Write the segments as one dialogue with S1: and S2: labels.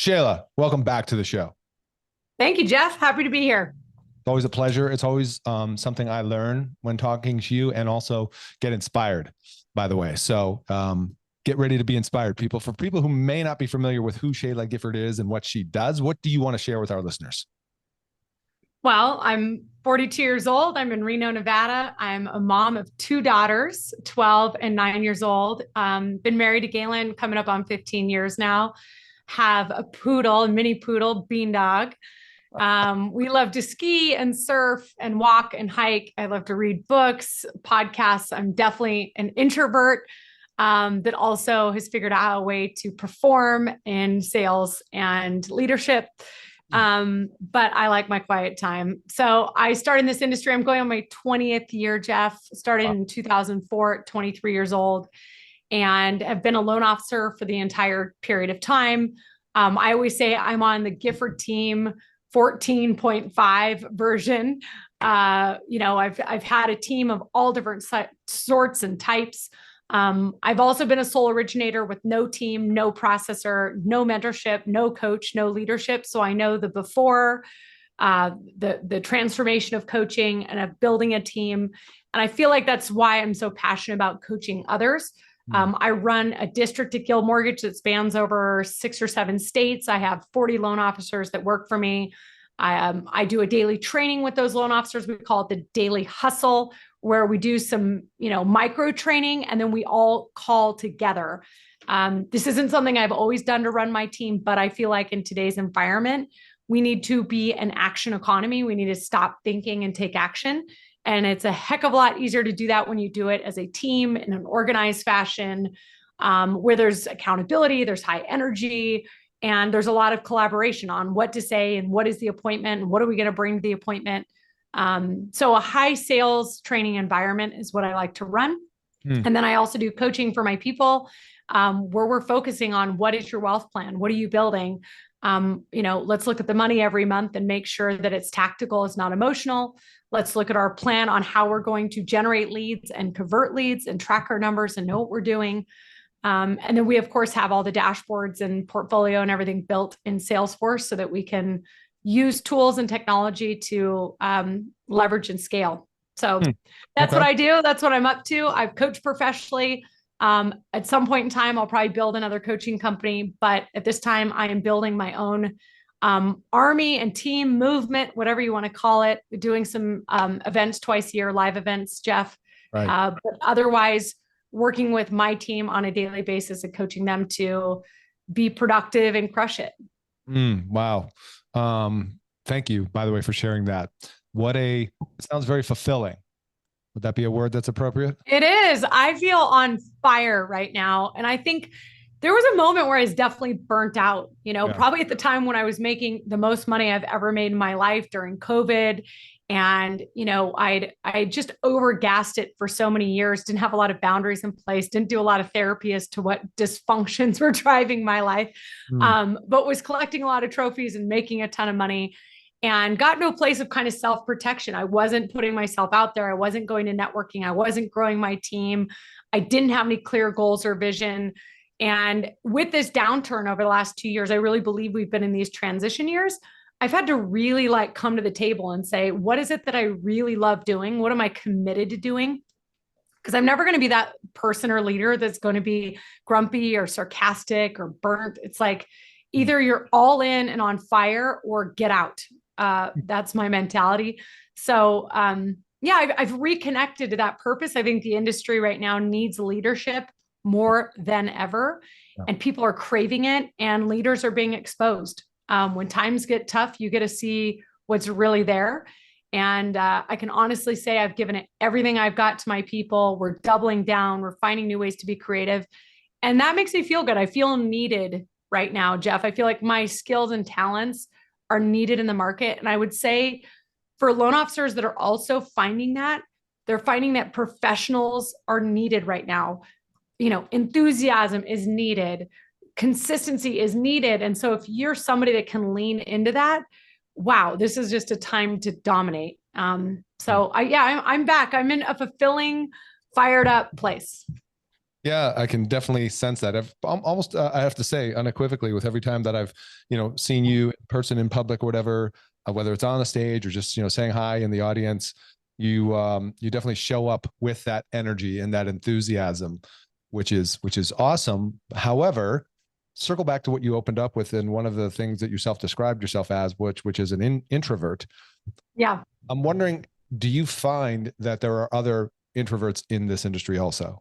S1: Shayla, welcome back to the show.
S2: Thank you, Jeff. Happy to be here.
S1: It's always a pleasure. It's always something I learn when talking to you and also get inspired, by the way. So get ready to be inspired, people. For people who may not be familiar with who Shayla Gifford is and what she does, what do you want to share with our listeners?
S2: Well, I'm 42 years old. I'm in Reno, Nevada. I'm a mom of two daughters, 12 and 9 years old. Been married to Galen coming up on 15 years now. Have a poodle, a mini poodle, Beandog. We love to ski and surf and walk and hike. I love to read books, podcasts. I'm definitely an introvert that also has figured out a way to perform in sales and leadership. But I like my quiet time. So I started in this industry. I'm going on my 20th year, Jeff. Started in 2004 at 23 years old and have been a loan officer for the entire period of time. I always say I'm on the Gifford team 14.5 version. I've had a team of all different sorts and types. I've also been a sole originator with no team, no processor, no mentorship, no coach, no leadership. So I know the before, the transformation of coaching and of building a team. And I feel like that's why I'm so passionate about coaching others. I run a district at Gill Mortgage that spans over 6 or 7 states. I have 40 loan officers that work for me. I do a daily training with those loan officers. We call it the daily hustle, where we do some, micro training and then we all call together. This isn't something I've always done to run my team, but I feel like in today's environment, we need to be an action economy. We need to stop thinking and take action. And it's a heck of a lot easier to do that when you do it as a team in an organized fashion, where there's accountability, there's high energy, and there's a lot of collaboration on what to say and what is the appointment and what are we going to bring to the appointment. So a high sales training environment is what I like to run. And then I also do coaching for my people, where we're focusing on what is your wealth plan? What are you building? Let's look at the money every month and make sure that it's tactical, it's not emotional. Let's look at our plan on how we're going to generate leads and convert leads and track our numbers and know what we're doing. And then we, of course, have all the dashboards and portfolio and everything built in Salesforce so that we can use tools and technology to leverage and scale. So that's what I do. That's what I'm up to. I've coached professionally. At some point in time, I'll probably build another coaching company. But at this time, I am building my own army and team movement, whatever you want to call it, doing some events twice a year, live events, Jeff. Right. But otherwise, working with my team on a daily basis and coaching them to be productive and crush it.
S1: Wow. Thank you, by the way, for sharing that. It sounds very fulfilling. Would that be a word that's appropriate?
S2: It is. I feel on fire right now. And I think there was a moment where I was definitely burnt out, probably at the time when I was making the most money I've ever made in my life during COVID. And, I just overgassed it for so many years, didn't have a lot of boundaries in place, didn't do a lot of therapy as to what dysfunctions were driving my life, but was collecting a lot of trophies and making a ton of money and got to a place of kind of self-protection. I wasn't putting myself out there. I wasn't going to networking. I wasn't growing my team. I didn't have any clear goals or vision. And with this downturn over the last 2 years, I really believe we've been in these transition years. I've had to really come to the table and say, what is it that I really love doing? What am I committed to doing? Because I'm never going to be that person or leader that's going to be grumpy or sarcastic or burnt. It's like either you're all in and on fire or get out. That's my mentality. So I've reconnected to that purpose. I think the industry right now needs leadership more than ever, and people are craving it, and leaders are being exposed. When times get tough, you get to see what's really there. And I can honestly say I've given it everything I've got to my people. We're doubling down. We're finding new ways to be creative. And that makes me feel good. I feel needed right now, Jeff. I feel like my skills and talents are needed in the market. And I would say for loan officers that are also finding that, they're finding that professionals are needed right now. Enthusiasm is needed. Consistency is needed. And so if you're somebody that can lean into that, wow, this is just a time to dominate. I'm back. I'm in a fulfilling, fired up place.
S1: Yeah, I can definitely sense that. Almost, I have to say, unequivocally, with every time that I've, seen you in person in public or whatever, whether it's on the stage or just, saying hi in the audience, you definitely show up with that energy and that enthusiasm, which is awesome. However, circle back to what you opened up with, and one of the things that you self-described yourself as, which is an introvert.
S2: Yeah.
S1: I'm wondering, do you find that there are other introverts in this industry also?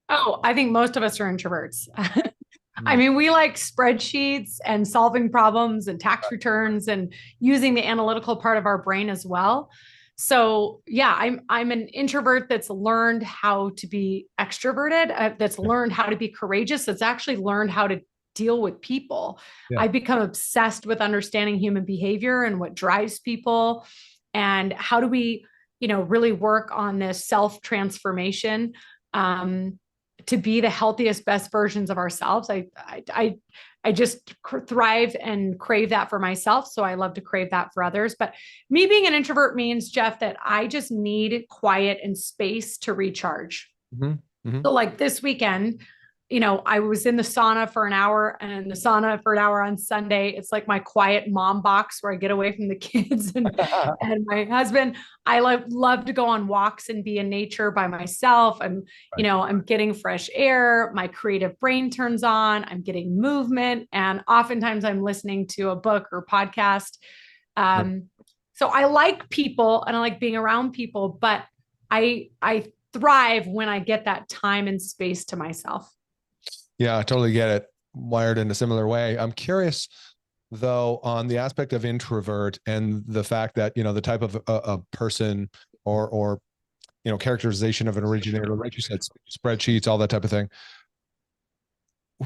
S2: Oh, I think most of us are introverts. I
S1: Mm.
S2: mean, we like spreadsheets and solving problems and tax returns and using the analytical part of our brain as well. So, yeah, I'm an introvert that's learned how to be extroverted, that's learned how to be courageous, that's actually learned how to deal with people.
S1: Yeah.
S2: I've become obsessed with understanding human behavior and what drives people and how do we, really work on this self transformation. Um, to be the healthiest, best versions of ourselves. I just thrive and crave that for myself. So I love to crave that for others. But me being an introvert means, Jeff, that I just need quiet and space to recharge.
S1: Mm-hmm. Mm-hmm.
S2: So like this weekend, I was in the sauna for an hour and in the sauna for an hour on Sunday. It's like my quiet mom box where I get away from the kids and my husband. I love to go on walks and be in nature by myself.
S1: Right.
S2: I'm getting fresh air. My creative brain turns on. I'm getting movement. And oftentimes I'm listening to a book or podcast.
S1: Right.
S2: Um, so I like people and I like being around people, but I thrive when I get that time and space to myself.
S1: Yeah, I totally get it. Wired in a similar way. I'm curious though on the aspect of introvert and the fact that, the type of a person or characterization of an originator, like you said, spreadsheets, all that type of thing.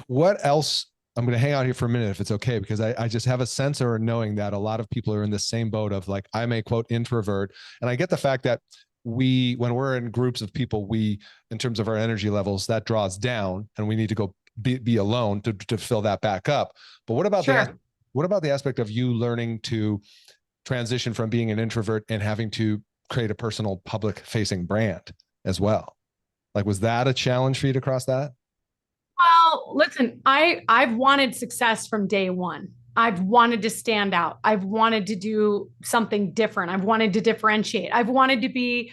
S1: What else? I'm going to hang out here for a minute if it's okay, because I just have a sense or knowing that a lot of people are in the same boat of like, I'm a quote introvert. And I get the fact that when we're in groups of people, in terms of our energy levels, that draws down and we need to go be alone to fill that back up. But
S2: Sure.
S1: what about the aspect of you learning to transition from being an introvert and having to create a personal public facing brand as well? Like, was that a challenge for you to cross that?
S2: Well, listen, I've wanted success from day one. I've wanted to stand out. I've wanted to do something different. I've wanted to differentiate. I've wanted to be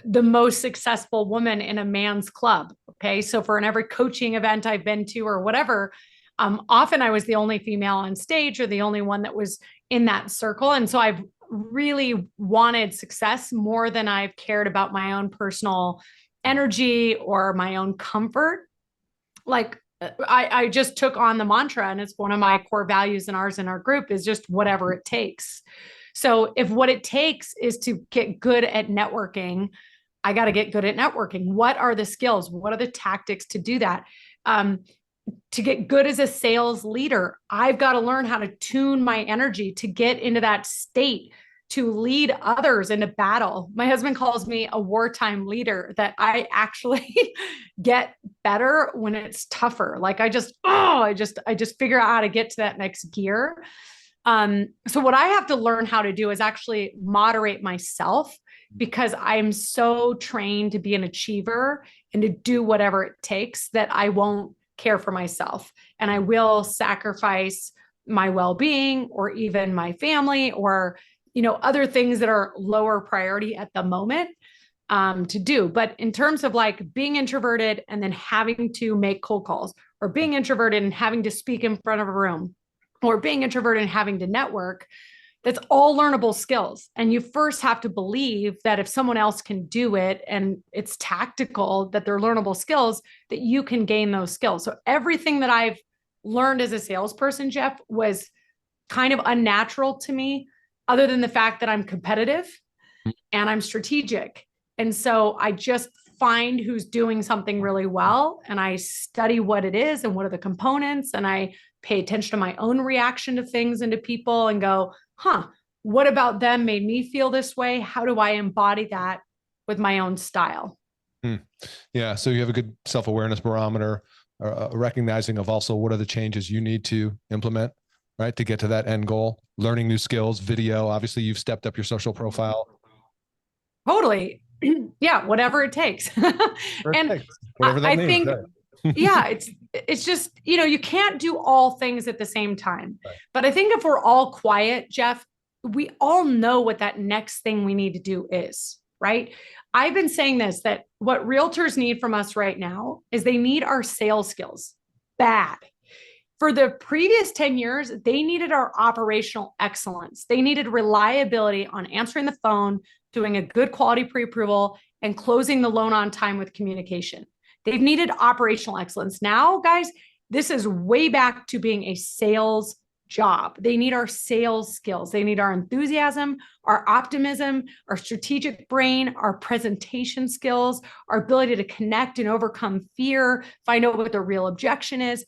S2: the most successful woman in a man's club. Okay. So for every coaching event I've been to or whatever, often I was the only female on stage or the only one that was in that circle. And so I've really wanted success more than I've cared about my own personal energy or my own comfort. Like I just took on the mantra, and it's one of my core values in our group is just whatever it takes. So if what it takes is to get good at networking, I got to get good at networking. What are the skills? What are the tactics to do that? Um, to get good as a sales leader, I've got to learn how to tune my energy to get into that state to lead others into battle. My husband calls me a wartime leader, that I actually get better when it's tougher. Like I just figure out how to get to that next gear. So what I have to learn how to do is actually moderate myself, because I'm so trained to be an achiever and to do whatever it takes that I won't care for myself. And I will sacrifice my well-being or even my family or, other things that are lower priority at the moment to do. But in terms of like being introverted and then having to make cold calls, or being introverted and having to speak in front of a room, or being introverted and having to network, that's all learnable skills. And you first have to believe that if someone else can do it and it's tactical, that they're learnable skills, that you can gain those skills. So everything that I've learned as a salesperson, Jeff, was kind of unnatural to me, other than the fact that I'm competitive and I'm strategic. And so I just find who's doing something really well and I study what it is and what are the components, and I pay attention to my own reaction to things and to people and go, what about them made me feel this way? How do I embody that with my own style?
S1: Hmm. Yeah. So you have a good self-awareness barometer, recognizing of also what are the changes you need to implement, right, to get to that end goal, learning new skills, video. Obviously, you've stepped up your social profile.
S2: Totally. Yeah, whatever it takes. And
S1: Whatever that
S2: I
S1: means.
S2: think
S1: Right.
S2: Yeah, it's just, you can't do all things at the same time.
S1: Right.
S2: But I think if we're all quiet, Jeff, we all know what that next thing we need to do is, right? I've been saying this, that what realtors need from us right now is they need our sales skills bad. For the previous 10 years, they needed our operational excellence. They needed reliability on answering the phone, doing a good quality pre-approval, and closing the loan on time with communication. They've needed operational excellence. Now, guys, this is way back to being a sales job. They need our sales skills. They need our enthusiasm, our optimism, our strategic brain, our presentation skills, our ability to connect and overcome fear, find out what the real objection is.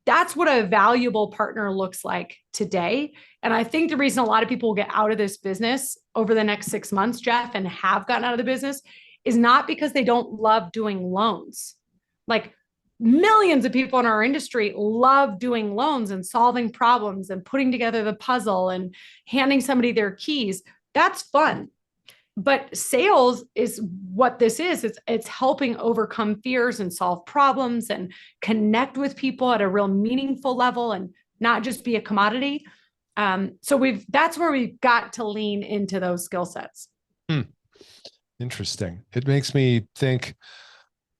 S2: That's what a valuable partner looks like today. And I think the reason a lot of people will get out of this business over the next 6 months, Jeff, and have gotten out of the business is not because they don't love doing loans. Like millions of people in our industry love doing loans and solving problems and putting together the puzzle and handing somebody their keys. That's fun. But sales is what this is. It's helping overcome fears and solve problems and connect with people at a real meaningful level and not just be a commodity. So that's where we've got to lean into those skill sets.
S1: Interesting. It makes me think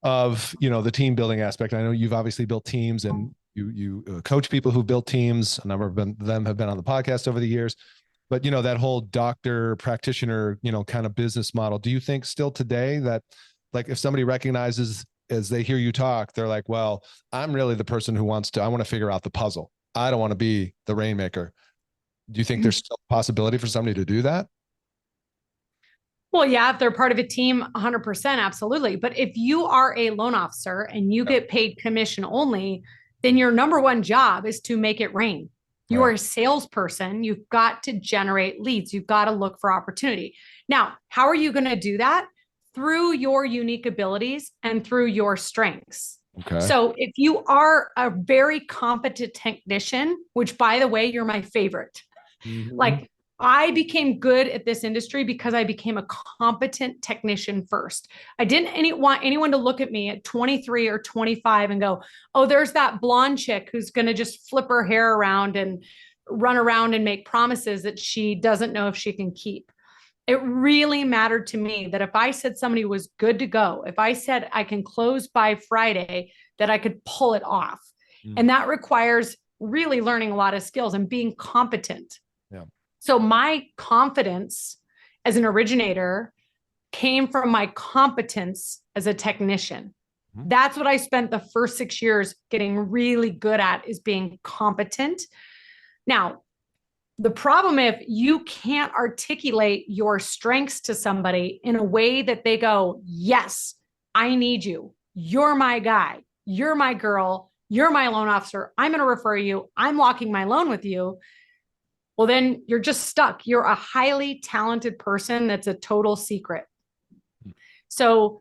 S1: of, the team building aspect. I know you've obviously built teams and you coach people who've built teams. A number of them have been on the podcast over the years. But, that whole doctor practitioner, kind of business model, do you think still today that, like, if somebody recognizes as they hear you talk, they're like, well, I'm really the person who I want to figure out the puzzle. I don't want to be the rainmaker. Do you think there's still a possibility for somebody to do that?
S2: Well, yeah, if they're part of a team, 100%, absolutely. But if you are a loan officer and you get paid commission only, then your number one job is to make it rain. You are a salesperson. You've got to generate leads. You've got to look for opportunity. Now, how are you going to do that? Through your unique abilities and through your strengths.
S1: Okay.
S2: So if you are a very competent technician, which, by the way, you're my favorite, like, I became good at this industry because I became a competent technician first. I didn't want anyone to look at me at 23 or 25 and go, oh, there's that blonde chick who's going to just flip her hair around and run around and make promises that she doesn't know if she can keep. It really mattered to me that if I said somebody was good to go, if I said I can close by Friday, that I could pull it off. And that requires really learning a lot of skills and being competent.
S1: Yeah.
S2: So my confidence as an originator came from my competence as a technician. That's what I spent the first 6 years getting really good at, is being competent. Now, the problem, if you can't articulate your strengths to somebody in a way that they go, yes, I need you. You're my guy. You're my girl. You're my loan officer. I'm going to refer you. I'm locking my loan with you. Well, then you're just stuck. You're a highly talented person that's a total secret. So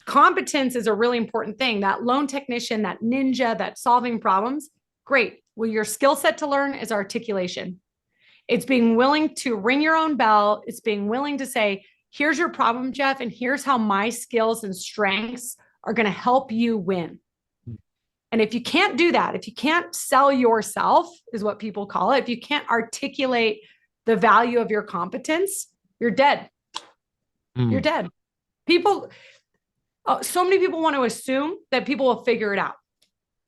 S2: competence is a really important thing. That loan technician, that ninja, that solving problems, great. Well, your skill set to learn is articulation. It's being willing to ring your own bell. It's being willing to say, here's your problem, Jeff, and here's how my skills and strengths are going to help you win. And if you can't do that, if you can't sell yourself, is what people call it, if you can't articulate the value of your competence, you're dead. You're dead. So many people want to assume that people will figure it out.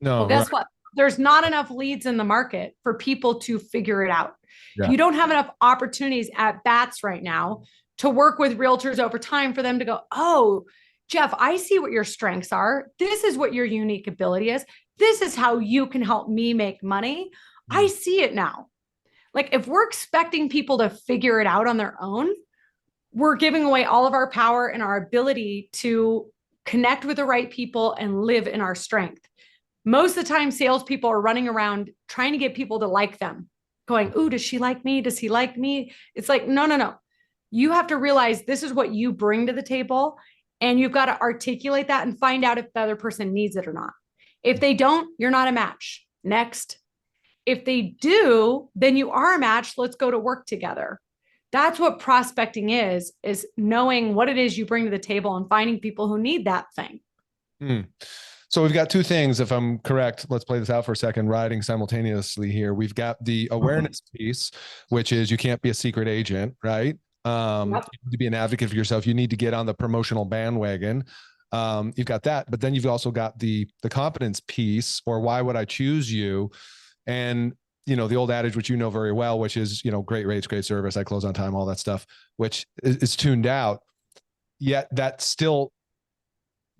S1: No,
S2: well, guess what? There's not enough leads in the market for people to figure it out.
S1: Yeah.
S2: You don't have enough opportunities at bats right now to work with realtors over time for them to go, oh, Jeff, I see what your strengths are. This is what your unique ability is. This is how you can help me make money. I see it now. Like, if we're expecting people to figure it out on their own, we're giving away all of our power and our ability to connect with the right people and live in our strength. Most of the time, salespeople are running around trying to get people to like them, going, ooh, does she like me? Does he like me? It's like, no. You have to realize this is what you bring to the table. And you've got to articulate that and find out if the other person needs it or not. If they don't, you're not a match. Next. If they do, then you are a match. Let's go to work together. That's what prospecting is knowing what it is you bring to the table and finding people who need that thing.
S1: So we've got two things, if I'm correct. Let's play this out for a second, riding simultaneously here. We've got the awareness piece, which is you can't be a secret agent, right?
S2: Yep.
S1: You need to be an advocate for yourself. You need to get on the promotional bandwagon. You've got that, but then you've also got the competence piece, or why would I choose you? And the old adage, which you know very well, which is great rates, great service, I close on time, all that stuff, which is tuned out. Yet that's still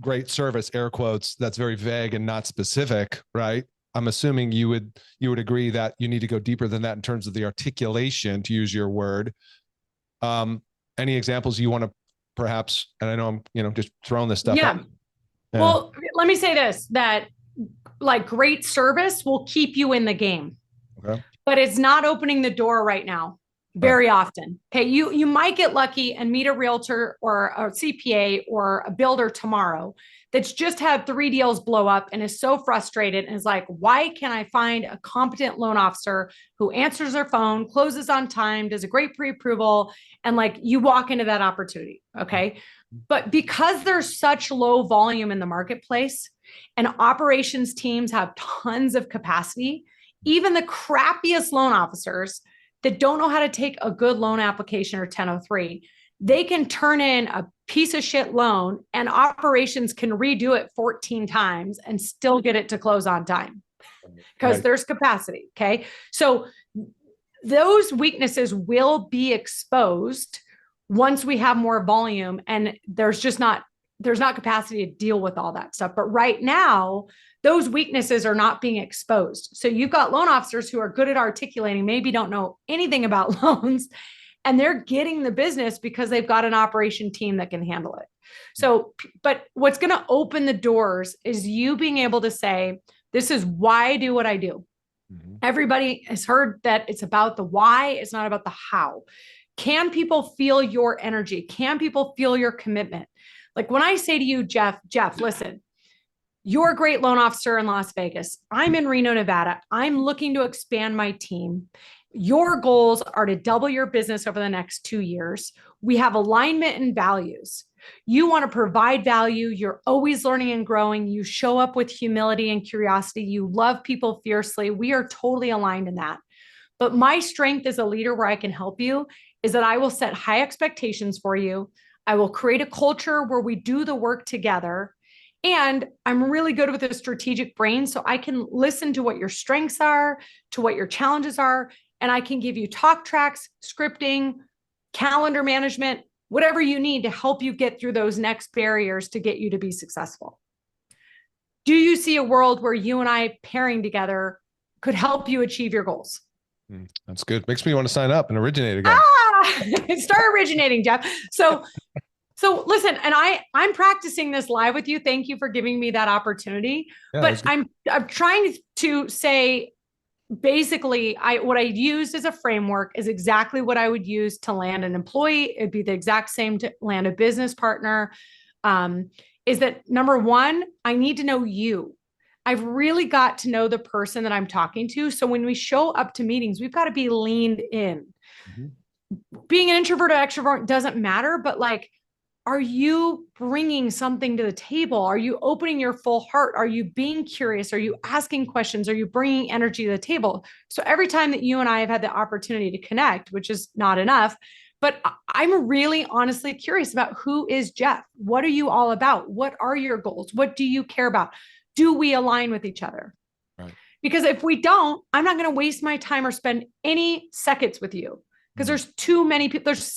S1: great service, air quotes, that's very vague and not specific, right? I'm assuming you would agree that you need to go deeper than that in terms of the articulation, to use your word. Any examples you want to perhaps, and I know I'm just throwing this stuff
S2: Yeah.
S1: out. Yeah.
S2: Well, let me say this, that like great service will keep you in the game,
S1: Okay.
S2: but it's not opening the door right now very often. Okay. You might get lucky and meet a realtor or a CPA or a builder tomorrow that's just had 3 deals blow up and is so frustrated and is like, why can't I find a competent loan officer who answers their phone, closes on time, does a great pre-approval, and like you walk into that opportunity. Okay. But because there's such low volume in the marketplace and operations teams have tons of capacity, even the crappiest loan officers that don't know how to take a good loan application or 1003, they can turn in a piece of shit loan and operations can redo it 14 times and still get it to close on time because there's capacity. Okay. So those weaknesses will be exposed once we have more volume, and there's not capacity to deal with all that stuff. But right now, those weaknesses are not being exposed. So you've got loan officers who are good at articulating, maybe don't know anything about loans, and they're getting the business because they've got an operation team that can handle it. So, but what's going to open the doors is you being able to say, this is why I do what I do. Mm-hmm. Everybody has heard that it's about the why, it's not about the how. Can people feel your energy? Can people feel your commitment? Like when I say to you, Jeff, listen, you're a great loan officer in Las Vegas. I'm in Reno, Nevada. I'm looking to expand my team. Your goals are to double your business over the next 2 years. We have alignment and values. You want to provide value. You're always learning and growing. You show up with humility and curiosity. You love people fiercely. We are totally aligned in that. But my strength as a leader where I can help you is that I will set high expectations for you. I will create a culture where we do the work together. And I'm really good with a strategic brain, so I can listen to what your strengths are, to what your challenges are, and I can give you talk tracks, scripting, calendar management, whatever you need to help you get through those next barriers to get you to be successful. Do you see a world where you and I pairing together could help you achieve your goals?
S1: That's good. Makes me want to sign up and originate again.
S2: Start originating, Jeff. So listen, and I'm practicing this live with you. Thank you for giving me that opportunity. Yeah, but I'm trying to say, basically, what I used as a framework is exactly what I would use to land an employee. It'd be the exact same to land a business partner. Is that number one, I need to know you. I've really got to know the person that I'm talking to. So when we show up to meetings, we've got to be leaned in. Mm-hmm. Being an introvert or extrovert doesn't matter, but like, are you bringing something to the table? Are you opening your full heart? Are you being curious? Are you asking questions? Are you bringing energy to the table? So every time that you and I have had the opportunity to connect, which is not enough, but I'm really honestly curious about who is Jeff? What are you all about? What are your goals? What do you care about? Do we align with each other? Right. Because if we don't, I'm not going to waste my time or spend any seconds with you because there's too many people. There's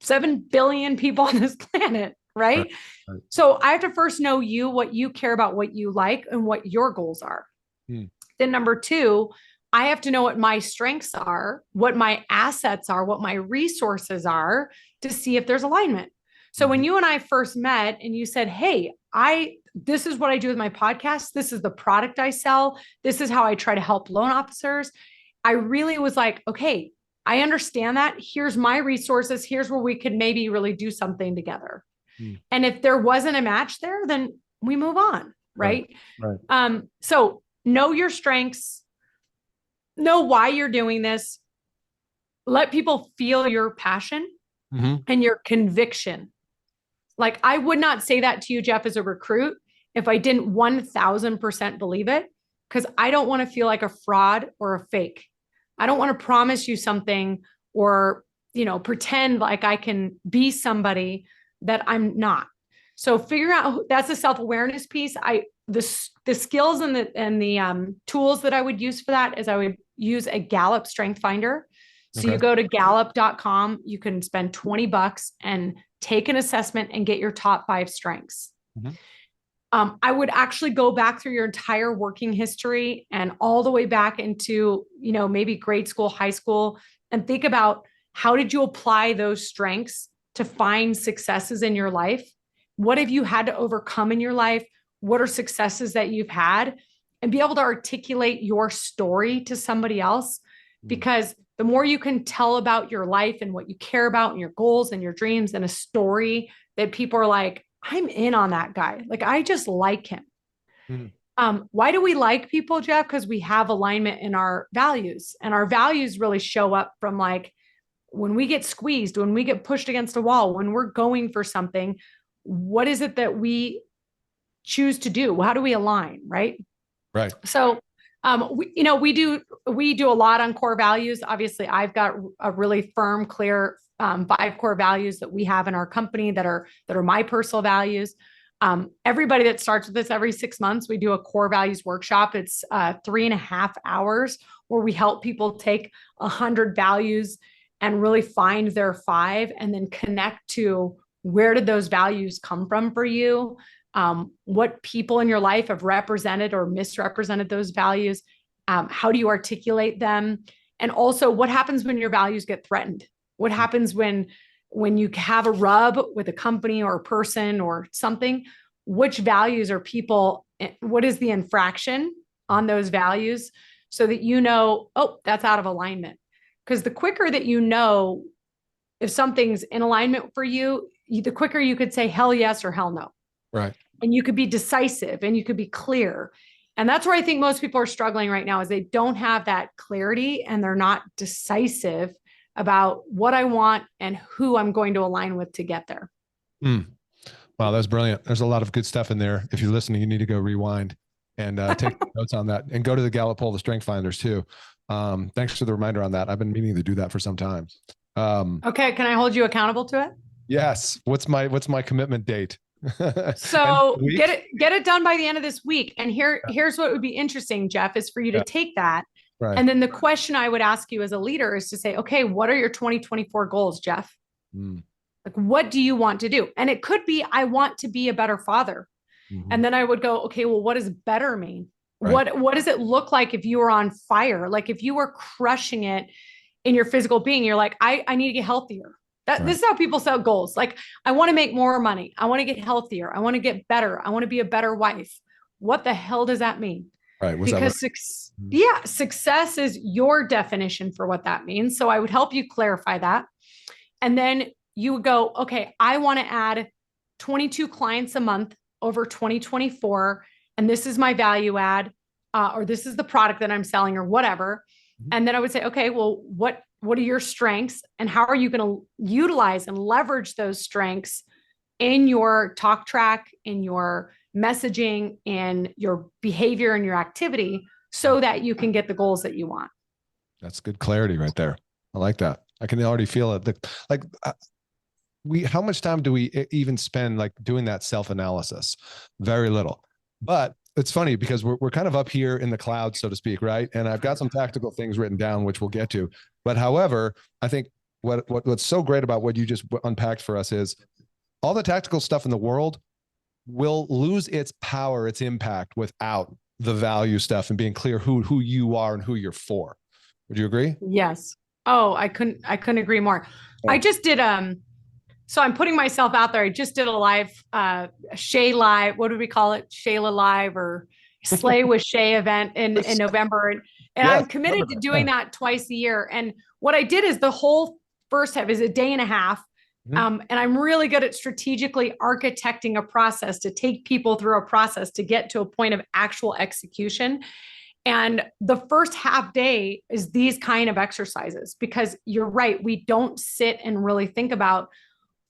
S2: 6-7 billion people on this planet, right? Right? So I have to first know you, what you care about, what you like, and what your goals are. Then number two, I have to know what my strengths are, what my assets are, what my resources are to see if there's alignment. So when you and I first met and you said, hey, this is what I do with my podcast. This is the product I sell. This is how I try to help loan officers. I really was like, okay, I understand that. Here's my resources. Here's where we could maybe really do something together. And if there wasn't a match there, then we move on. Right. So know your strengths, know why you're doing this. Let people feel your passion and your conviction. Like I would not say that to you, Jeff, as a recruit, if I didn't 1000% believe it, because I don't want to feel like a fraud or a fake. I don't want to promise you something or, pretend like I can be somebody that I'm not. So figure out, that's the self-awareness piece. The skills and the tools that I would use for that is I would use a Gallup strength finder. So you go to gallup.com, you can spend $20 and take an assessment and get your top 5 strengths. I would actually go back through your entire working history and all the way back into, maybe grade school, high school, and think about how did you apply those strengths to find successes in your life? What have you had to overcome in your life? What are successes that you've had? And be able to articulate your story to somebody else. Because the more you can tell about your life and what you care about and your goals and your dreams and a story that people are like, I'm in on that guy. Like, I just like him. Why do we like people, Jeff? Because we have alignment in our values, and our values really show up from like when we get squeezed, when we get pushed against a wall, when we're going for something, what is it that we choose to do? How do we align? Right.
S1: Right.
S2: So, we do a lot on core values. Obviously, I've got a really firm, clear 5 core values that we have in our company that are my personal values. Everybody that starts with this every 6 months, we do a core values workshop. It's 3.5 hours where we help people take 100 values and really find their 5 and then connect to where did those values come from for you? What people in your life have represented or misrepresented those values? How do you articulate them? And also, what happens when your values get threatened? What happens when you have a rub with a company or a person or something? Which values are people? What is the infraction on those values so that oh, that's out of alignment? Because the quicker that if something's in alignment for you, the quicker you could say hell yes or hell no.
S1: Right.
S2: And you could be decisive and you could be clear. And that's where I think most people are struggling right now is they don't have that clarity and they're not decisive about what I want and who I'm going to align with to get there.
S1: Wow, that's brilliant. There's a lot of good stuff in there. If you're listening, you need to go rewind and take notes on that and go to the Gallup poll, the strength finders too. Thanks for the reminder on that. I've been meaning to do that for some time.
S2: Okay. Can I hold you accountable to it?
S1: Yes. What's my commitment date?
S2: So get it done by the end of this week. And here's what would be interesting, Jeff, is for you to take that. Right. And then the question I would ask you as a leader is to say, okay, what are your 2024 goals, Jeff? Like, what do you want to do? And it could be, I want to be a better father. And then I would go, okay, well, what does better mean? Right. What does it look like if you were on fire? Like if you were crushing it in your physical being, you're like, I need to get healthier. This is how people set goals. Like, I want to make more money. I want to get healthier. I want to get better. I want to be a better wife. What the hell does that mean?
S1: Right.
S2: Because success is your definition for what that means. So I would help you clarify that. And then you would go, okay, I want to add 22 clients a month over 2024. And this is my value add, or this is the product that I'm selling or whatever. And then I would say, okay, well, what are your strengths and how are you going to utilize and leverage those strengths in your talk track, in your messaging, in your behavior and your activity so that you can get the goals that you want.
S1: That's good clarity right there. I like that. I can already feel it. How much time do we even spend like doing that self-analysis? Very little, but it's funny because we're kind of up here in the clouds, so to speak. Right. And I've got some tactical things written down, which we'll get to, but however, I think what's so great about what you just unpacked for us is all the tactical stuff in the world will lose its power, its impact without the value stuff and being clear who you are and who you're for. Would you agree?
S2: Yes. Oh, I couldn't agree more. Oh. I just did, so I'm putting myself out there. I just did a live, Shay Live. What do we call it? Shayla Live or Slay with Shay event in November. And yes, I'm committed to doing that twice a year. And what I did is the whole first half is a day and a half. And I'm really good at strategically architecting a process to take people through a process to get to a point of actual execution. And the first half day is these kind of exercises, because you're right. We don't sit and really think about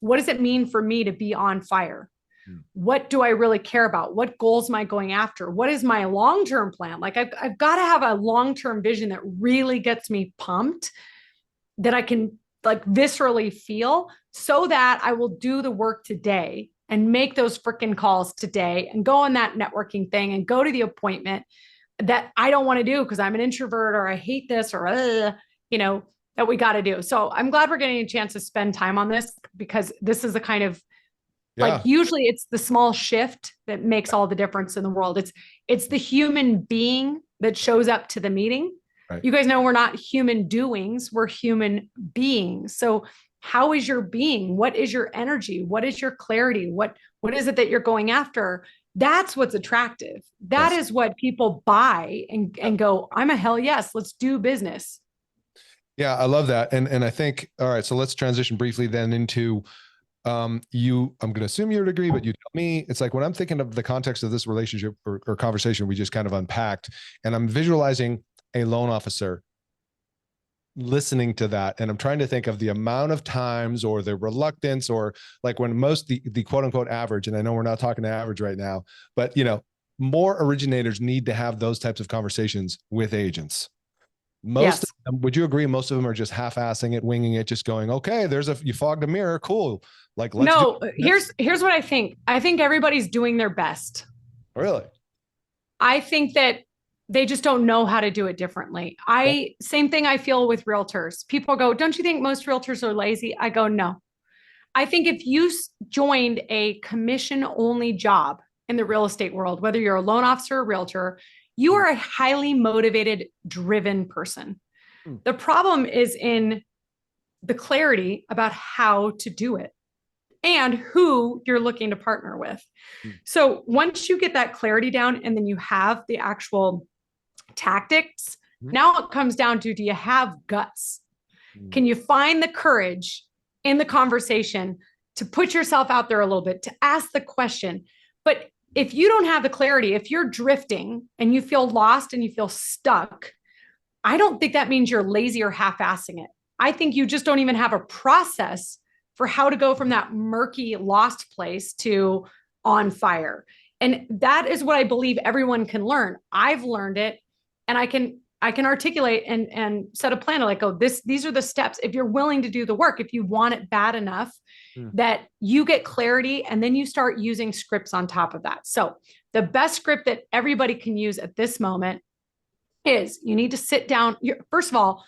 S2: what does it mean for me to be on fire?
S1: Mm.
S2: What do I really care about? What goals am I going after? What is my long-term plan? Like I've got to have a long-term vision that really gets me pumped, that I can like viscerally feel, so that I will do the work today and make those freaking calls today and go on that networking thing and go to the appointment that I don't want to do because I'm an introvert or I hate this or, that we got to do. So I'm glad we're getting a chance to spend time on this, because this is the kind of
S1: Yeah.
S2: usually it's the small shift that makes all the difference in the world. It's the human being that shows up to the meeting.
S1: Right.
S2: You guys know we're not human doings, we're human beings. So how is your being? What is your energy? What is your clarity? What is it that you're going after? That's what's attractive. That
S1: Yes.
S2: is what people buy and go, I'm a hell yes, let's do business.
S1: Yeah, I love that. And I think, all right, so let's transition briefly then into I'm going to assume you would agree, but you tell me. It's like when I'm thinking of the context of this relationship or conversation we just kind of unpacked, and I'm visualizing a loan officer listening to that, and I'm trying to think of the amount of times or the reluctance, or like when most the quote unquote average, and I know we're not talking to average right now, but more originators need to have those types of conversations with agents. Most
S2: Yes.
S1: of them, would you agree? Most of them are just half-assing it, winging it, just going, okay, you fogged a mirror. Cool. Like, let's
S2: No,
S1: do
S2: here's what I think. I think everybody's doing their best.
S1: Really?
S2: I think that they just don't know how to do it differently. Same thing I feel with realtors. People go, don't you think most realtors are lazy? I go, no. I think if you joined a commission only job in the real estate world, whether you're a loan officer or realtor, you are a highly motivated, driven person. The problem is in the clarity about how to do it and who you're looking to partner with. So once you get that clarity down and then you have the actual tactics, now it comes down to, do you have guts? Can you find the courage in the conversation to put yourself out there a little bit, to ask the question? But if you don't have the clarity, if you're drifting and you feel lost and you feel stuck, I don't think that means you're lazy or half-assing it. I think you just don't even have a process for how to go from that murky, lost place to on fire. And that is what I believe everyone can learn. I've learned it, and I can articulate and set a plan like, oh, these are the steps. If you're willing to do the work, if you want it bad enough, that you get clarity, and then you start using scripts on top of that. So the best script that everybody can use at this moment is, you need to sit down. First of all,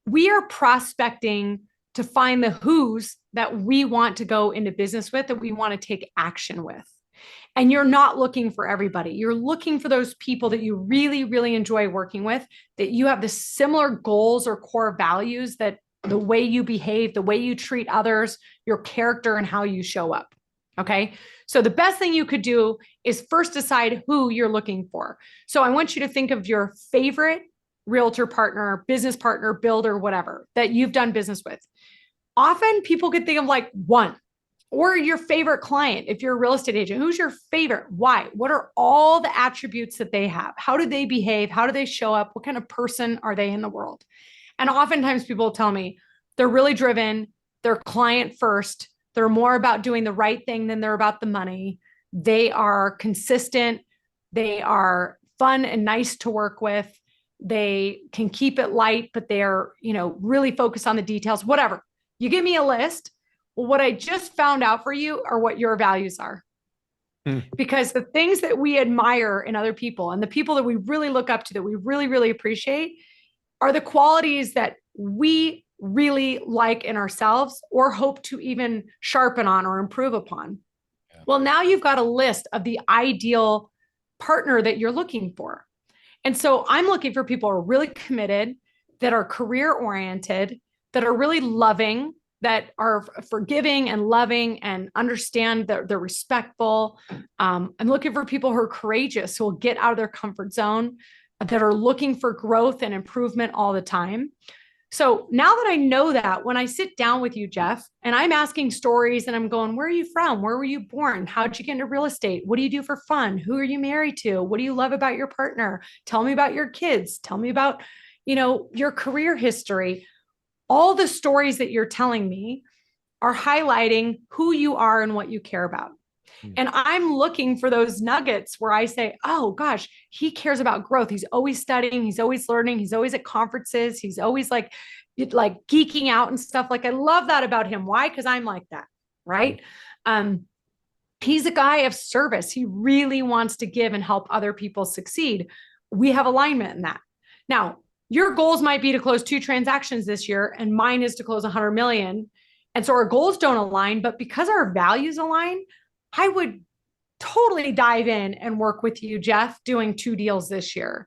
S2: we are prospecting to find the who's that we want to go into business with, that we want to take action with. And you're not looking for everybody. You're looking for those people that you really, really enjoy working with, that you have the similar goals or core values, that the way you behave, the way you treat others, your character, and how you show up. Okay. So the best thing you could do is first decide who you're looking for. So I want you to think of your favorite realtor partner, business partner, builder, whatever that you've done business with. Often people could think of like one, or your favorite client. If you're a real estate agent, who's your favorite? Why? What are all the attributes that they have? How do they behave? How do they show up? What kind of person are they in the world? And oftentimes people tell me they're really driven, they're client first, they're more about doing the right thing than they're about the money. They are consistent, they are fun and nice to work with. They can keep it light, but they're, really focused on the details, whatever. You give me a list. Well, what I just found out for you are what your values are. Because the things that we admire in other people, and the people that we really look up to, that we really, really appreciate, are the qualities that we really like in ourselves, or hope to even sharpen on or improve upon. Yeah. Well, now you've got a list of the ideal partner that you're looking for. And so I'm looking for people who are really committed, that are career oriented, that are really loving, that are forgiving and loving and understand that they're respectful. I'm looking for people who are courageous, who will get out of their comfort zone, that are looking for growth and improvement all the time. So now that I know that, when I sit down with you, Jeff, and I'm asking stories and I'm going, where are you from? Where were you born? How'd you get into real estate? What do you do for fun? Who are you married to? What do you love about your partner? Tell me about your kids. Tell me about, your career history. All the stories that you're telling me are highlighting who you are and what you care about. And I'm looking for those nuggets where I say, oh gosh, he cares about growth. He's always studying. He's always learning. He's always at conferences. He's always like geeking out and stuff. Like I love that about him. Why? Because I'm like that. Right. He's a guy of service. He really wants to give and help other people succeed. We have alignment in that. Now, your goals might be to close 2 transactions this year, and mine is to close 100 million. And so our goals don't align, but because our values align, I would totally dive in and work with you, Jeff, doing 2 deals this year.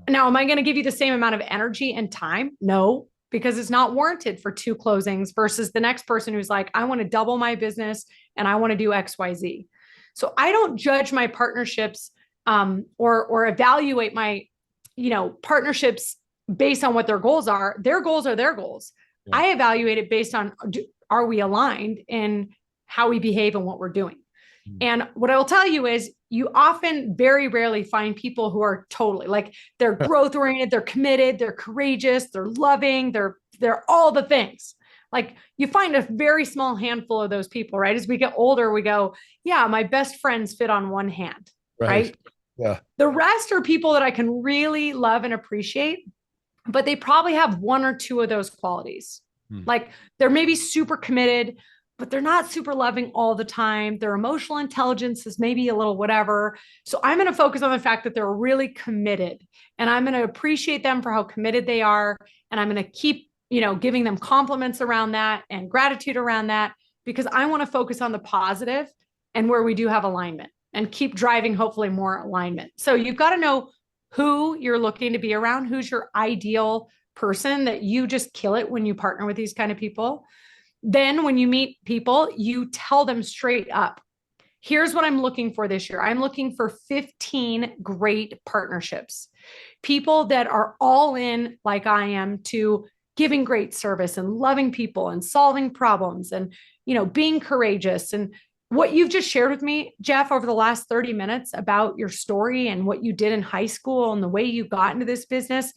S2: Now, am I going to give you the same amount of energy and time? No, because it's not warranted for 2 closings versus the next person who's like, I want to double my business and I want to do X, Y, Z. So I don't judge my partnerships or evaluate my, partnerships based on what their goals are. Their goals are their goals. Yeah. I evaluate it based on, are we aligned in how we behave and what we're doing? And what I will tell you is you often very rarely find people who are totally like they're growth oriented, they're committed, they're courageous, they're loving, they're all the things. Like you find a very small handful of those people, right? As we get older, we go, yeah, my best friends fit on one hand, right?
S1: Yeah.
S2: The rest are people that I can really love and appreciate, but they probably have 1 or 2 of those qualities. Like they're maybe super committed, but they're not super loving all the time. Their emotional intelligence is maybe a little whatever. So I'm going to focus on the fact that they're really committed, and I'm going to appreciate them for how committed they are. And I'm going to keep, giving them compliments around that and gratitude around that, because I want to focus on the positive and where we do have alignment and keep driving, hopefully more alignment. So you've got to know who you're looking to be around, who's your ideal person that you just kill it when you partner with these kind of people. Then when you meet people, you tell them straight up, here's what I'm looking for this year. I'm looking for 15 great partnerships, people that are all in like I am to giving great service and loving people and solving problems and, being courageous. And what you've just shared with me, Jeff, over the last 30 minutes about your story and what you did in high school and the way you got into this business,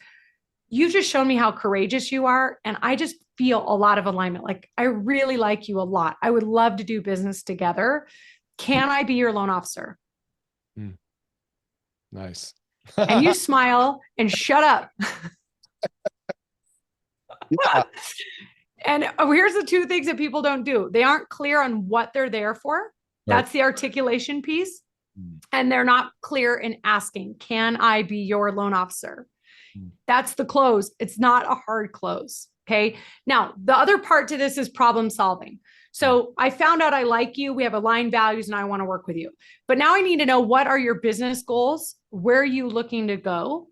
S2: you've just shown me how courageous you are. And I just feel a lot of alignment. Like I really like you a lot. I would love to do business together. Can I be your loan officer?
S1: Nice.
S2: And you smile and shut up.
S1: Yeah.
S2: And here's the 2 things that people don't do. They aren't clear on what they're there for. That's the articulation piece. And they're not clear in asking, can I be your loan officer? That's the close. It's not a hard close. Okay. Now, the other part to this is problem solving. So I found out I like you. We have aligned values and I want to work with you. But now I need to know, what are your business goals? Where are you looking to go?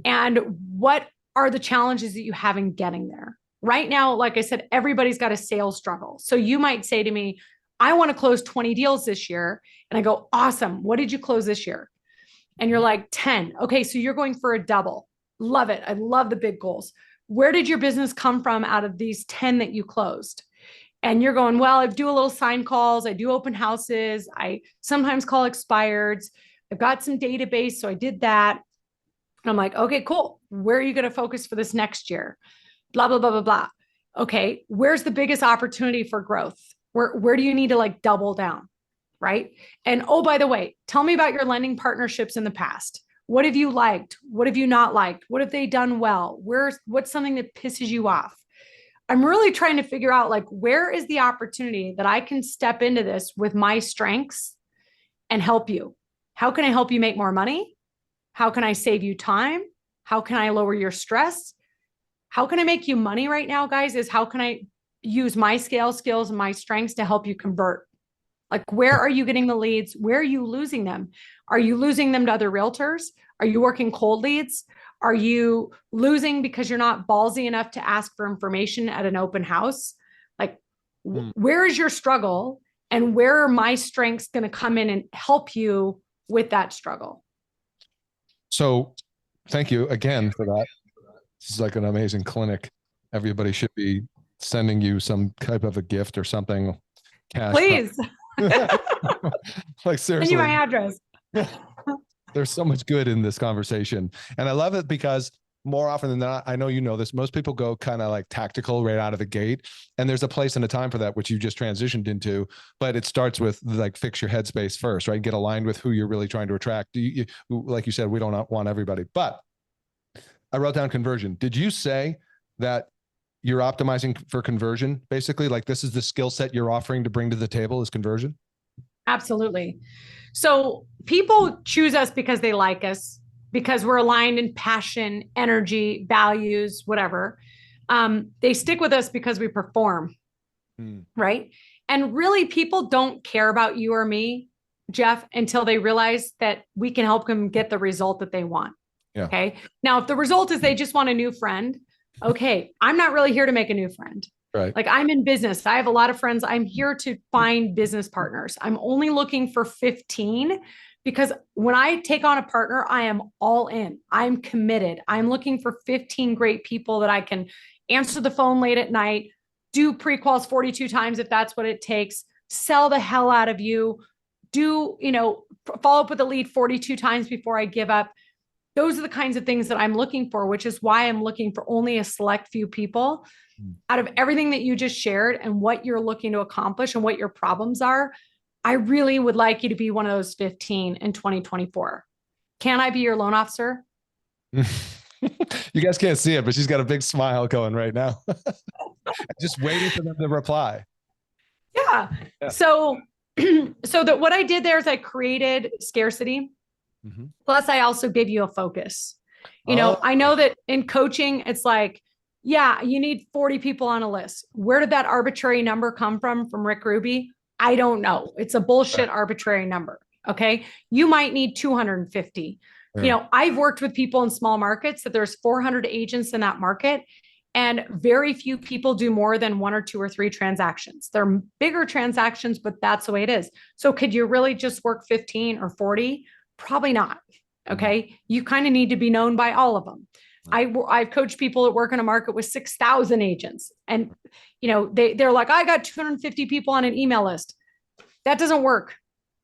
S2: And what are the challenges that you have in getting there? Right now, like I said, everybody's got a sales struggle. So you might say to me, I want to close 20 deals this year. And I go, awesome. What did you close this year? And you're like 10. Okay. So you're going for a double. Love it. I love the big goals. Where did your business come from out of these 10 that you closed? And you're going, well, I do a little sign calls. I do open houses. I sometimes call expireds. I've got some database. So I did that. And I'm like, okay, cool. Where are you going to focus for this next year? Blah, blah, blah, blah, blah. Okay. Where's the biggest opportunity for growth? Where do you need to double down? Right. And oh, by the way, tell me about your lending partnerships in the past. What have you liked? What have you not liked? What have they done well? What's something that pisses you off? I'm really trying to figure out where is the opportunity that I can step into this with my strengths and help you? How can I help you make more money? How can I save you time? How can I lower your stress? How can I make you money right now, guys? Is how can I use my skills and my strengths to help you convert? Where are you getting the leads? Where are you losing them? Are you losing them to other realtors? Are you working cold leads? Are you losing because you're not ballsy enough to ask for information at an open house? Where is your struggle, and where are my strengths going to come in and help you with that struggle?
S1: So thank you again for that. This is like an amazing clinic. Everybody should be sending you some type of a gift or something. Cash.
S2: Please.
S1: Seriously.
S2: Send you my address.
S1: There's so much good in this conversation. And I love it because more often than not, I know you know this, most people go kind of like tactical right out of the gate. And there's a place and a time for that, which you just transitioned into. But it starts with like fix your headspace first, right? Get aligned with who you're really trying to attract. Like you said, we don't want everybody. But I wrote down conversion. Did you say that you're optimizing for conversion? Basically, like this is the skill set you're offering to bring to the table is conversion?
S2: Absolutely. So people choose us because they like us, because we're aligned in passion, energy, values, whatever. They stick with us because we perform, right? And really, people don't care about you or me, Jeff, until they realize that we can help them get the result that they want.
S1: Yeah.
S2: Okay. Now, if the result is they just want a new friend, okay, I'm not really here to make a new friend.
S1: Right.
S2: Like I'm in business. I have a lot of friends. I'm here to find business partners. I'm only looking for 15 because when I take on a partner, I am all in. I'm committed. I'm looking for 15 great people that I can answer the phone late at night, do pre-quals 42 times if that's what it takes, sell the hell out of you, follow up with a lead 42 times before I give up. Those are the kinds of things that I'm looking for, which is why I'm looking for only a select few people. Out of everything that you just shared and what you're looking to accomplish and what your problems are, I really would like you to be one of those 15 in 2024. Can I be your loan officer?
S1: You guys can't see it, but she's got a big smile going right now. Just waiting for them to reply.
S2: Yeah. So that what I did there is I created scarcity. Plus, I also gave you a focus. I know that in coaching, it's like, yeah, you need 40 people on a list. Where did that arbitrary number come from Rick Ruby? I don't know. It's a bullshit arbitrary number. Okay. You might need 250. Yeah. I've worked with people in small markets that there's 400 agents in that market and very few people do more than 1 or 2 or 3 transactions. They're bigger transactions, but that's the way it is. So could you really just work 15 or 40? Probably not. Okay. You kind of need to be known by all of them. I've coached people that work in a market with 6,000 agents and, they're like, I got 250 people on an email list. That doesn't work.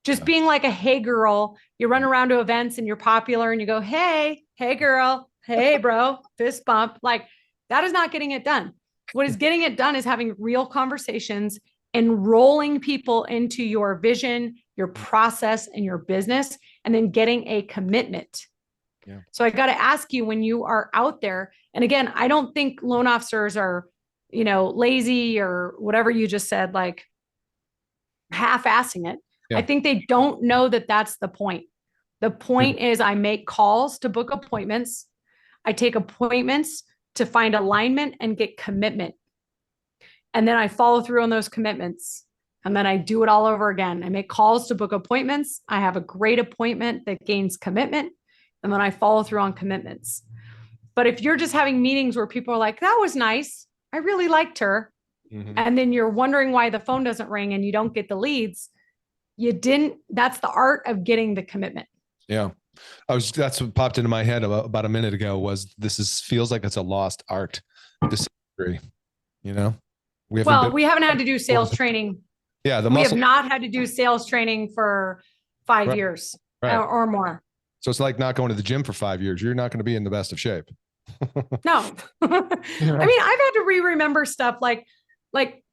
S2: Just being like a, hey girl, you run around to events and you're popular and you go, hey girl, hey bro, fist bump. Like that is not getting it done. What is getting it done is having real conversations, enrolling people into your vision, your process, and your business, and then getting a commitment. Yeah. So I got to ask you when you are out there, and again, I don't think loan officers are, lazy or whatever you just said, like half-assing it. Yeah. I think they don't know that that's the point. The point is I make calls to book appointments. I take appointments to find alignment and get commitment. And then I follow through on those commitments. And then I do it all over again. I make calls to book appointments. I have a great appointment that gains commitment. And then I follow through on commitments. But if you're just having meetings where people are like, that was nice, I really liked her. And then you're wondering why the phone doesn't ring and you don't get the leads, that's the art of getting the commitment.
S1: Yeah. That's what popped into my head about a minute ago was feels like it's a lost art. Disagree, we haven't
S2: had to do sales training.
S1: Yeah.
S2: We have not had to do sales training for 5 years or more.
S1: So it's like not going to the gym for 5 years. You're not going to be in the best of shape.
S2: No. I mean, I've had to remember stuff like,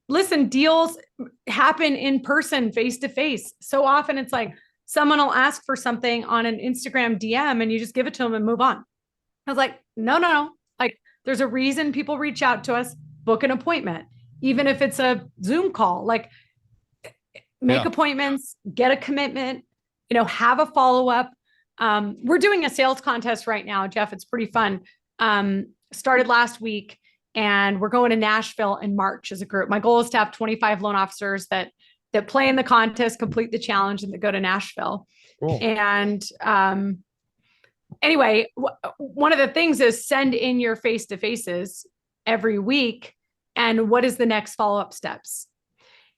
S2: listen, deals happen in person, face to face. So often it's like someone will ask for something on an Instagram DM and you just give it to them and move on. I was like, no. Like there's a reason people reach out to us, book an appointment, even if it's a Zoom call, like make appointments, get a commitment, have a follow-up. We're doing a sales contest right now, Jeff. It's pretty fun. Started last week and we're going to Nashville in March as a group. My goal is to have 25 loan officers that play in the contest, complete the challenge, and that go to Nashville. Cool. And anyway, one of the things is send in your face-to-faces every week. And what is the next follow-up steps?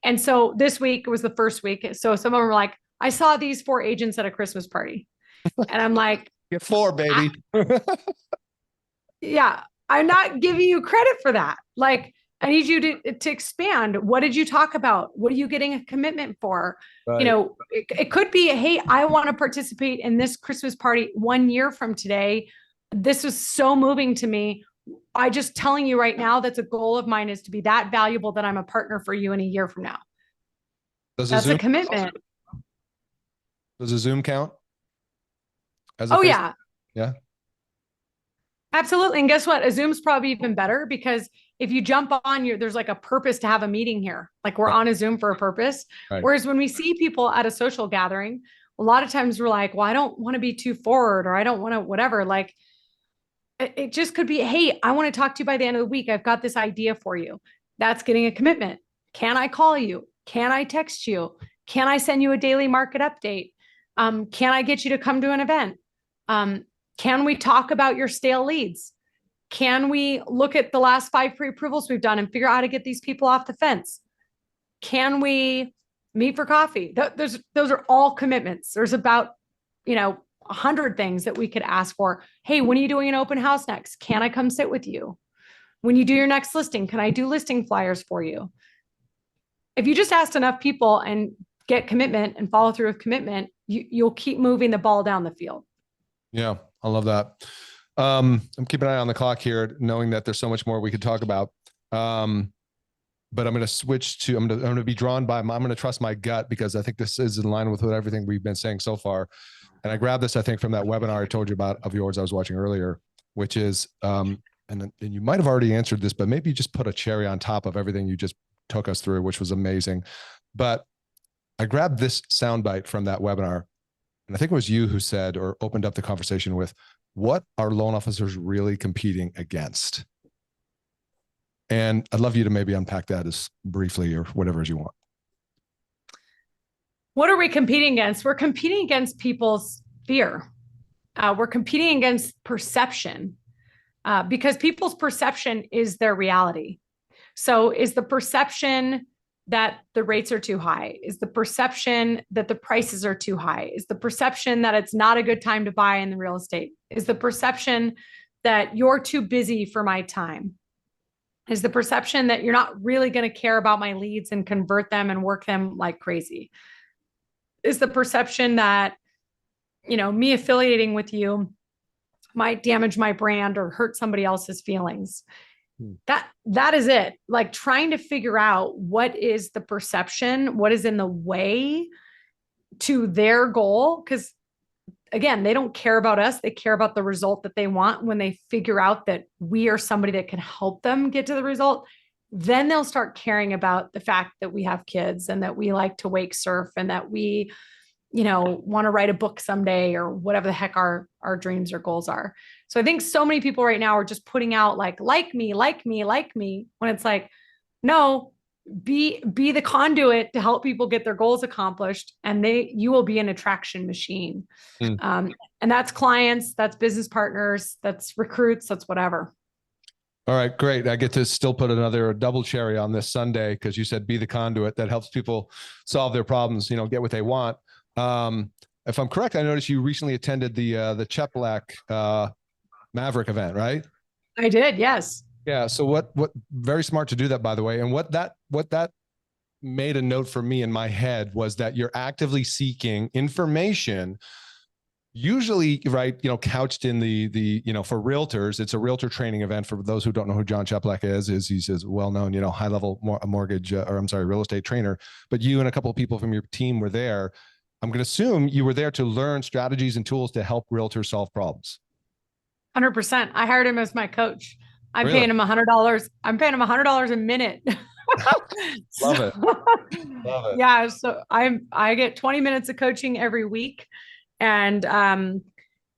S2: And so this week was the first week. So some of them were like, I saw these 4 agents at a Christmas party. And I'm like,
S1: get 4, baby.
S2: Yeah. I'm not giving you credit for that. Like, I need you to expand. What did you talk about? What are you getting a commitment for? Right. It could be, hey, I want to participate in this Christmas party 1 year from today. This was so moving to me. I just telling you right now, that's a goal of mine, is to be that valuable that I'm a partner for you in a year from now.
S1: Does a
S2: That's a
S1: Zoom
S2: commitment.
S1: does a Zoom count as a
S2: Oh
S1: face?
S2: yeah,
S1: Yeah.
S2: absolutely. And guess what? A Zoom's probably even better, because if you jump on there's like a purpose to have a meeting here. Like, we're
S1: Right.
S2: on a Zoom for a purpose.
S1: Right.
S2: Whereas when we see people at a social gathering, a lot of times we're like, well, I don't want to be too forward, or I don't want to, whatever. Like, it just could be, hey, I want to talk to you by the end of the week. I've got this idea for you. That's getting a commitment. Can I call you? Can I text you? Can I send you a daily market update? Can I get you to come to an event? Can we talk about your stale leads? Can we look at the last 5 pre-approvals we've done and figure out how to get these people off the fence? Can we meet for coffee? Those are all commitments. There's about, 100 things that we could ask for. Hey, when are you doing an open house next? Can I come sit with you? When you do your next listing, can I do listing flyers for you? If you just ask enough people and get commitment and follow through with commitment, you'll keep moving the ball down the field.
S1: Yeah, I love that. I'm keeping an eye on the clock here, knowing that there's so much more we could talk about. But I'm going to switch to, I'm going to be drawn by, I'm going to trust my gut, because I think this is in line with what everything we've been saying so far. And I grabbed this, I think, from that webinar I told you about of yours I was watching earlier, which is, and you might have already answered this, but maybe just put a cherry on top of everything you just took us through, which was amazing. But I grabbed this soundbite from that webinar, and I think it was you who said, or opened up the conversation with, what are loan officers really competing against? And I'd love you to maybe unpack that as briefly or whatever as you want.
S2: What are we competing against? We're competing against people's fear. We're competing against perception, because people's perception is their reality. So is the perception that the rates are too high? Is the perception that the prices are too high? Is the perception that it's not a good time to buy in the real estate? Is the perception that you're too busy for my time? Is the perception that you're not really going to care about my leads and convert them and work them like crazy? Is the perception that, me affiliating with you might damage my brand or hurt somebody else's feelings? That is it. Like, trying to figure out what is the perception, what is in the way to their goal. Because again, they don't care about us. They care about the result that they want. When they figure out that we are somebody that can help them get to the result, then they'll start caring about the fact that we have kids and that we like to wake surf and that we, want to write a book someday, or whatever the heck our dreams or goals are. So I think so many people right now are just putting out like me, when it's like, no, be the conduit to help people get their goals accomplished, and you will be an attraction machine. And that's clients, that's business partners, that's recruits, that's whatever.
S1: All right, great. I get to still put another double cherry on this Sunday, because you said be the conduit that helps people solve their problems, get what they want. If I'm correct, I noticed you recently attended the Cheplack Maverick event, right?
S2: I did, yes.
S1: Yeah. So what very smart to do that, by the way. And what that made a note for me in my head was that you're actively seeking information, usually, right, couched in the for realtors. It's a realtor training event. For those who don't know who John Cheplack is he's a well-known, high level mortgage, real estate trainer. But you and a couple of people from your team were there. I'm going to assume you were there to learn strategies and tools to help realtors solve problems.
S2: 100%. I hired him as my coach. I'm
S1: Really?
S2: paying him $100. I'm paying him $100 a minute.
S1: Love it. Love it.
S2: Yeah. So I get 20 minutes of coaching every week. And I'm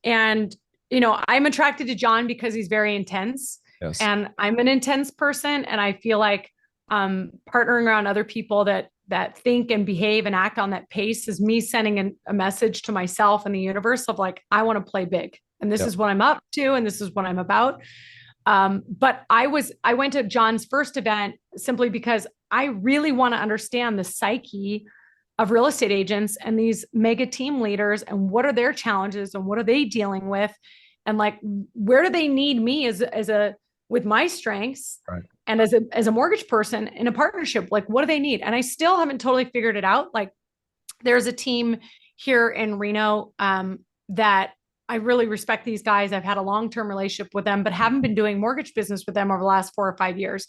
S2: attracted to John because he's very intense.
S1: Yes.
S2: And I'm an intense person. And I feel like partnering around other people that think and behave and act on that pace is me sending a message to myself and the universe of like, I want to play big, and this is what I'm up to, and this is what I'm about. But I went to John's first event simply because I really want to understand the psyche of real estate agents and these mega team leaders, and what are their challenges and what are they dealing with? And like, where do they need me with my strengths, right, and as a mortgage person in a partnership? Like, what do they need? And I still haven't totally figured it out. Like, there's a team here in Reno, that I really respect these guys. I've had a long-term relationship with them, but haven't been doing mortgage business with them over the last 4 or 5 years.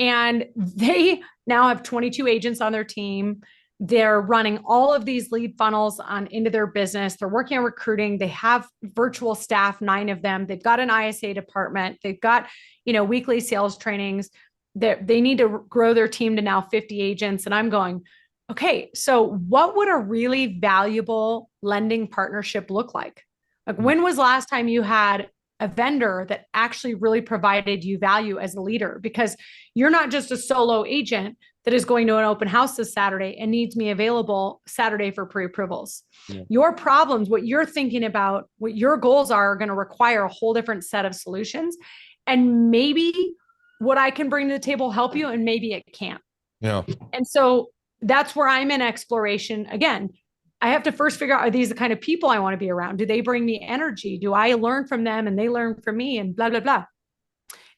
S2: And they now have 22 agents on their team. They're running all of these lead funnels on into their business. They're working on recruiting. They have virtual staff, 9 of them. They've got an ISA department. They've got, weekly sales trainings. They need to grow their team to now 50 agents. And I'm going, okay, so what would a really valuable lending partnership look like? Like, when was the last time you had a vendor that actually really provided you value as a leader? Because you're not just a solo agent that is going to an open house this Saturday and needs me available Saturday for pre-approvals. Yeah. Your problems, what you're thinking about, what your goals are going to require a whole different set of solutions. And maybe what I can bring to the table help you, and maybe it can't.
S1: Yeah.
S2: And so that's where I'm in exploration. Again, I have to first figure out, are these the kind of people I want to be around? Do they bring me energy? Do I learn from them and they learn from me, and blah, blah, blah.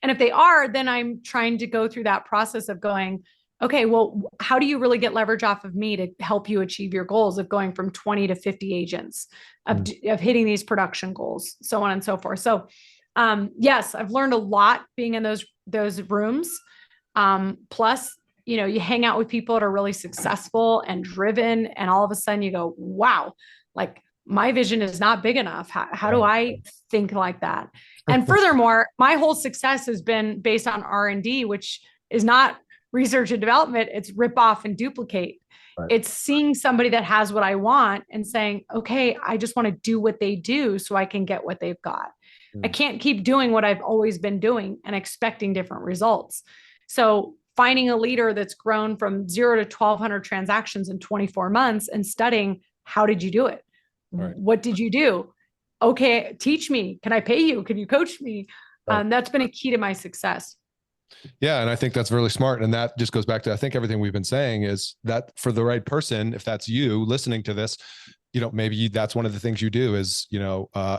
S2: And if they are, then I'm trying to go through that process of going, okay, well, how do you really get leverage off of me to help you achieve your goals of going from 20 to 50 agents, of hitting these production goals, so on and so forth. So yes, I've learned a lot being in those rooms. Plus, you hang out with people that are really successful and driven, and all of a sudden you go, wow, like my vision is not big enough. How do I think like that? And furthermore, my whole success has been based on R&D, which is not research and development. It's rip off and duplicate. Right. It's seeing somebody that has what I want and saying, okay, I just want to do what they do so I can get what they've got. I can't keep doing what I've always been doing and expecting different results. So finding a leader that's grown from 0 to 1,200 transactions in 24 months and studying, how did you do it? Right. What did you do? Okay, teach me. Can I pay you? Can you coach me? Right. That's been a key to my success.
S1: Yeah. And I think that's really smart. And that just goes back to, I think everything we've been saying is that for the right person, if that's you listening to this, maybe that's one of the things you do is,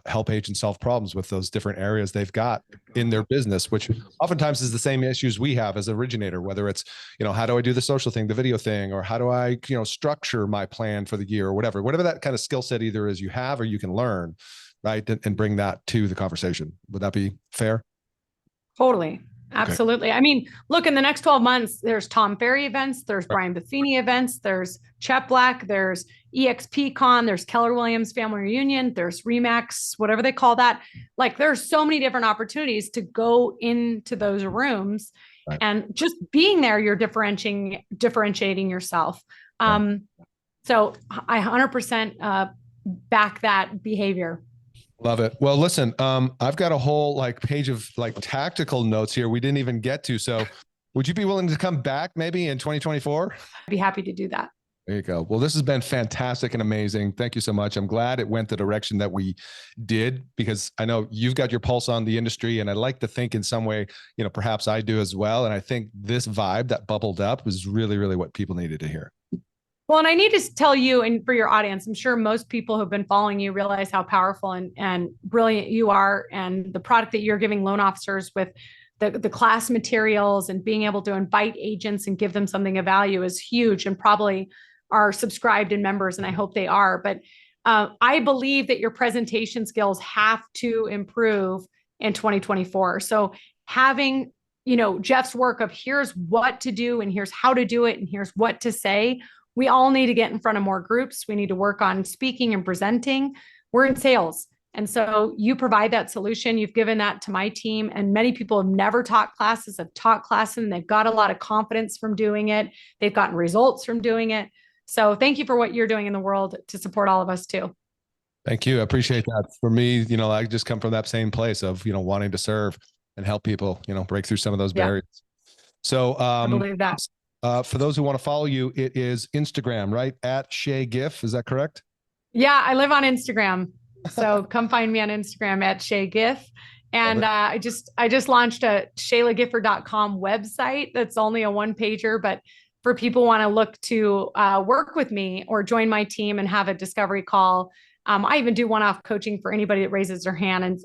S1: help agents solve problems with those different areas they've got in their business, which oftentimes is the same issues we have as originator, whether it's, how do I do the social thing, the video thing, or how do I, structure my plan for the year, or whatever that kind of skill set either is you have, or you can learn, right. And bring that to the conversation. Would that be fair?
S2: Totally. Absolutely. Okay. I mean, look, in the next 12 months, there's Tom Ferry events, there's Brian Buffini events, there's Chet Black, there's EXP Con, there's Keller Williams Family Reunion, there's Remax, whatever they call that. Like, there's so many different opportunities to go into those rooms, right. And just being there, you're differentiating yourself. Right. So I 100% back that behavior.
S1: Love it. Well, listen, I've got a whole page of tactical notes here we didn't even get to. So would you be willing to come back maybe in 2024?
S2: I'd be happy to do that.
S1: There you go. Well, this has been fantastic and amazing. Thank you so much. I'm glad it went the direction that we did, because I know you've got your pulse on the industry, and I like to think in some way, perhaps I do as well. And I think this vibe that bubbled up was really, really what people needed to hear.
S2: Well, and I need to tell you, and for your audience, I'm sure most people who've been following you realize how powerful and brilliant you are, and the product that you're giving loan officers with the class materials and being able to invite agents and give them something of value is huge, and probably are subscribed and members, and I hope they are. But I believe that your presentation skills have to improve in 2024. So having, Jeff's work of here's what to do and here's how to do it and here's what to say. We all need to get in front of more groups. We need to work on speaking and presenting. We're in sales. And so you provide that solution. You've given that to my team, and many people have never taught classes, have taught classes, and they've got a lot of confidence from doing it. They've gotten results from doing it. So thank you for what you're doing in the world to support all of us too.
S1: Thank you. I appreciate that. For me, I just come from that same place of, wanting to serve and help people, break through some of those barriers. So
S2: I believe that.
S1: For those who want to follow you, it is Instagram, right? At Shay Giff. Is that correct?
S2: Yeah, I live on Instagram. So come find me on Instagram at Shay Giff. And I just launched a ShaylaGifford.com website. That's only a one-pager, but for people who want to look to work with me or join my team and have a discovery call. I even do one-off coaching for anybody that raises their hand and,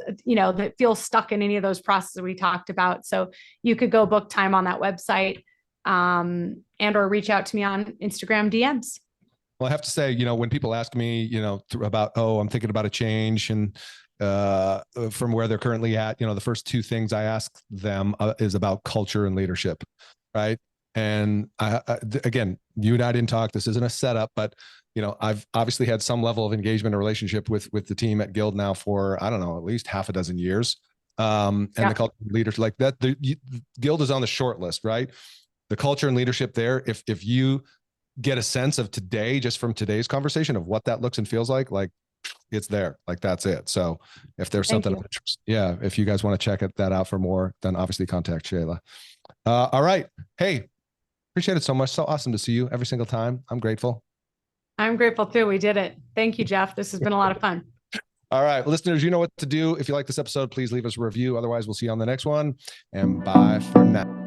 S2: that feels stuck in any of those processes we talked about. So you could go book time on that website. And or reach out to me on Instagram DMs.
S1: Well, I have to say, when people ask me, about, I'm thinking about a change and, from where they're currently at. The first two things I ask them is about culture and leadership, right? And again, you and I didn't talk. This isn't a setup, but I've obviously had some level of engagement and relationship with the team at Guild now for, I don't know, at least half a dozen years. And the culture leaders like that, Guild is on the short list, right? The culture and leadership there. If you get a sense of today, just from today's conversation, of what that looks and feels like it's there, that's it. So if there's something of interest, if you guys want to check that out for more, then obviously contact Shayla. All right. Hey, appreciate it so much. So awesome to see you every single time. I'm grateful.
S2: I'm grateful too. We did it. Thank you, Jeff. This has been a lot of fun.
S1: All right, listeners, you know what to do. If you like this episode, please leave us a review. Otherwise, we'll see you on the next one. And bye for now.